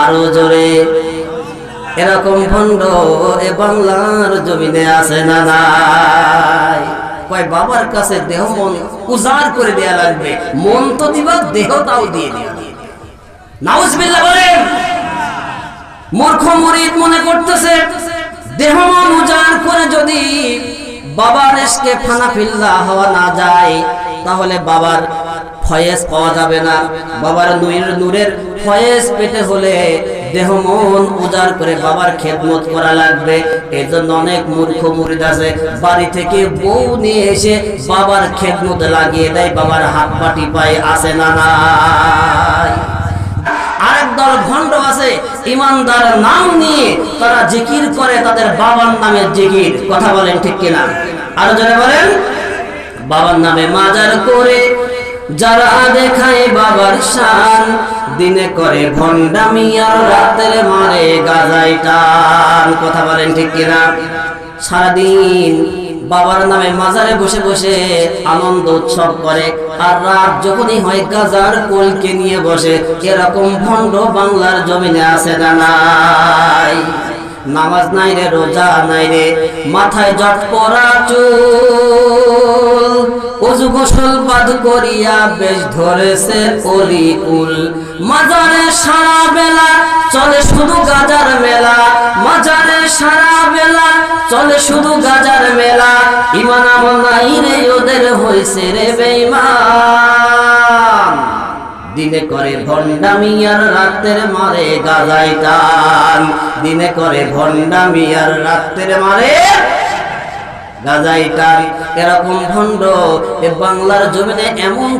আরো জোরে। এরকম ভণ্ড এ বাংলার জমিনে আছে না নাই? কয় বাবার কাছে দেহ মন উজাড় করে দেয়া লাগবে, মন তো দিবা, দেহটাও দিয়ে দিবা। নাউজুবিল্লাহ বলেন। মূর্খ মুরিদ মনে করতেছে দেহ মন উজাড় করে যদি বাবার ইশকে ফানা ফিল্লা হওয়া না যায়, তাহলে বাবার ফয়েজ পাওয়া যাবে না। বাবার নূরের ফয়েজ পেতে হলে দেহ মন উজাড় করে বাবার খেদমত করা লাগবে। এর জন্য অনেক মূর্খ মুরিদ আছে, বাড়ি থেকে বউ নিয়ে এসে বাবার খেদমত লাগিয়ে দেয়, বাবার হাত পাটি পায়, আছে না নাই? আরেক দল ভণ্ড আছে, ইমানদার নাম নিয়ে তারা জিকির করে, তাদের বাবার নামে জিকির। কথা বলেন ঠিক কিনা? আরো জোরে বলেন। বাবার নামে মাজার করে যারা দেখায় বাবার শান, দিনে করে ভণ্ডামি আর রাতের মারে গাজাই টান। কথা বলেন ঠিক কিনা? সারাদিন বাবার নামে মাজারে বসে বসে আনন্দ উৎসব করে, আর রাত যখনই হয় গাজার কোলকে নিয়ে বসে। এরকম ভণ্ড বাংলার জমিনে আছে না নাই? নামাজ নাই রে, রোজা নাই রে, মাথায় জট পরা চুল, ওযু গোসল বাদ করিয়া বেশ ধরেছে অলিকুল। মাজারে সারা বেলা চলে শুধু গাজার মেলা, মাজারে সারা বেলা চলে শুধু গাজার মেলা। ঈমান আমল নাই রে ওদের, হইছে রে বেঈমান। দিনে করে ভণ্ডামি আর রাতের মারে গাজাই টান, দিনে করে ভণ্ডামি আর রাতের মারে গাজাই টান। এরকম ভণ্ড এ বাংলার জমিনে এমন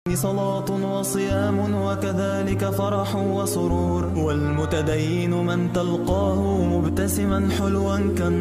صلاة وصيام وكذلك فرح وسرور، والمتدين من تلقاه مبتسما حلوا كالنور.